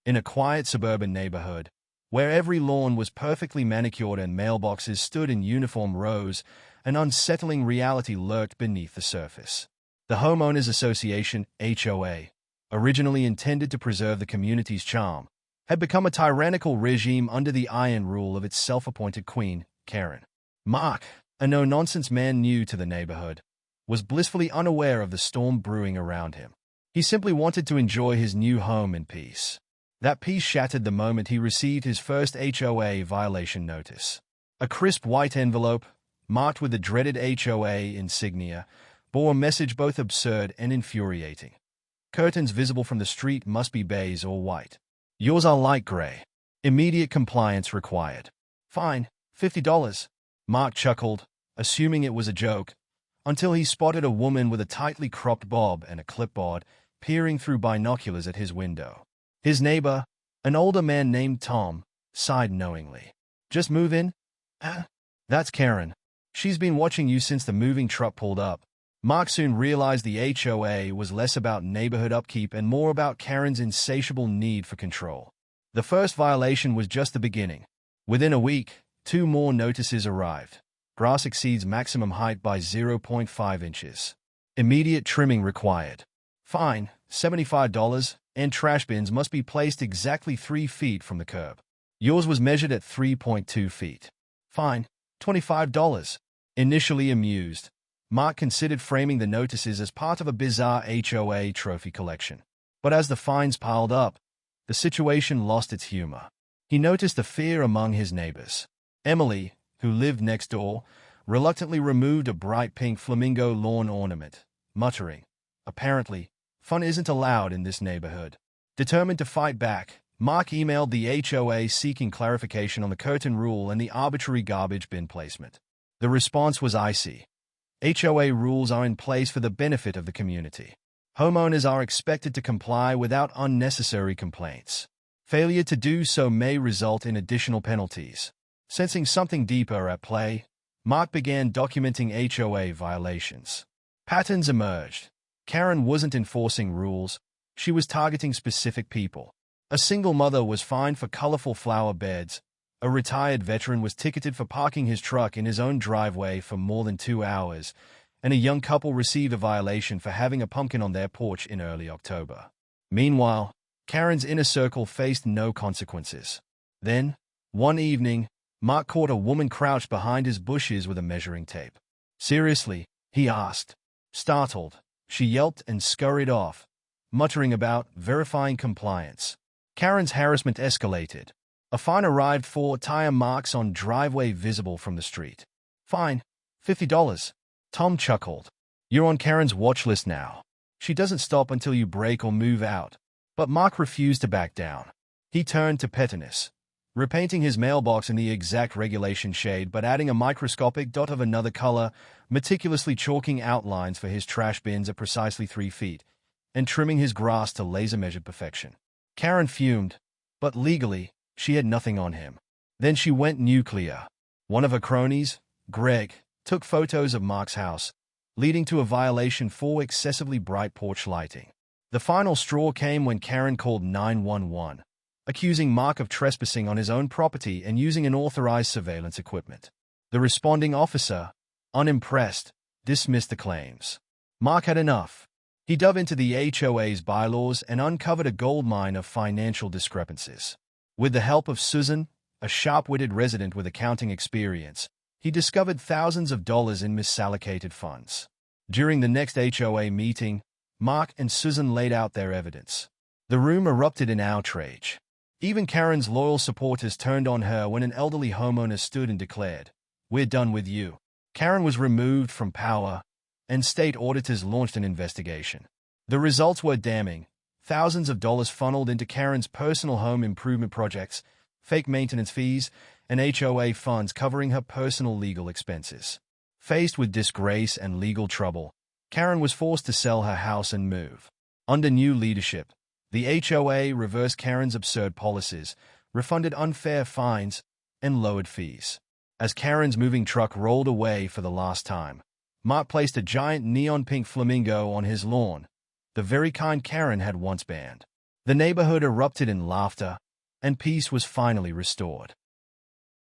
In a quiet suburban neighborhood, where every lawn was perfectly manicured and mailboxes stood in uniform rows, an unsettling reality lurked beneath the surface. The Homeowners Association, HOA, originally intended to preserve the community's charm, had become a tyrannical regime under the iron rule of its self-appointed queen, Karen. Mark, a no-nonsense man new to the neighborhood, was blissfully unaware of the storm brewing around him. He simply wanted to enjoy his new home in peace. That peace shattered the moment he received his first HOA violation notice. A crisp white envelope, marked with the dreaded HOA insignia, bore a message both absurd and infuriating. Curtains visible from the street must be beige or white. Yours are light gray. Immediate compliance required. Fine, $50. Mark chuckled, assuming it was a joke, until he spotted a woman with a tightly cropped bob and a clipboard peering through binoculars at his window. His neighbor, an older man named Tom, sighed knowingly. "Just move in?" That's Karen. She's been watching you since the moving truck pulled up." Mark soon realized the HOA was less about neighborhood upkeep and more about Karen's insatiable need for control. The first violation was just the beginning. Within a week, 2 more notices arrived. Grass exceeds maximum height by 0.5 inches. Immediate trimming required. Fine, $75, and trash bins must be placed exactly 3 feet from the curb. Yours was measured at 3.2 feet. Fine, $25. Initially amused, Mark considered framing the notices as part of a bizarre HOA trophy collection. But as the fines piled up, the situation lost its humor. He noticed the fear among his neighbors. Emily, who lived next door, reluctantly removed a bright pink flamingo lawn ornament, muttering, "Apparently, fun isn't allowed in this neighborhood." Determined to fight back, Mark emailed the HOA seeking clarification on the curtain rule and the arbitrary garbage bin placement. The response was icy. HOA rules are in place for the benefit of the community. Homeowners are expected to comply without unnecessary complaints. Failure to do so may result in additional penalties. Sensing something deeper at play, Mark began documenting HOA violations. Patterns emerged. Karen wasn't enforcing rules, she was targeting specific people. A single mother was fined for colorful flower beds, a retired veteran was ticketed for parking his truck in his own driveway for more than 2 hours, and a young couple received a violation for having a pumpkin on their porch in early October. Meanwhile, Karen's inner circle faced no consequences. Then, one evening, Mark caught a woman crouched behind his bushes with a measuring tape. "Seriously?" he asked. Startled, she yelped and scurried off, muttering about verifying compliance. Karen's harassment escalated. A fine arrived for tire marks on driveway visible from the street. "Fine, $50. Tom chuckled. "You're on Karen's watch list now. She doesn't stop until you break or move out." But Mark refused to back down. He turned to pettiness, repainting his mailbox in the exact regulation shade but adding a microscopic dot of another color, meticulously chalking outlines for his trash bins at precisely 3 feet, and trimming his grass to laser-measured perfection. Karen fumed, but legally, she had nothing on him. Then she went nuclear. One of her cronies, Greg, took photos of Mark's house, leading to a violation for excessively bright porch lighting. The final straw came when Karen called 911, accusing Mark of trespassing on his own property and using unauthorized surveillance equipment. The responding officer, unimpressed, dismissed the claims. Mark had enough. He dove into the HOA's bylaws and uncovered a goldmine of financial discrepancies. With the help of Susan, a sharp-witted resident with accounting experience, he discovered thousands of dollars in misallocated funds. During the next HOA meeting, Mark and Susan laid out their evidence. The room erupted in outrage. Even Karen's loyal supporters turned on her when an elderly homeowner stood and declared, "We're done with you." Karen was removed from power, and state auditors launched an investigation. The results were damning. Thousands of dollars funneled into Karen's personal home improvement projects, fake maintenance fees, and HOA funds covering her personal legal expenses. Faced with disgrace and legal trouble, Karen was forced to sell her house and move. Under new leadership, the HOA reversed Karen's absurd policies, refunded unfair fines, and lowered fees. As Karen's moving truck rolled away for the last time, Mark placed a giant neon pink flamingo on his lawn, the very kind Karen had once banned. The neighborhood erupted in laughter, and peace was finally restored.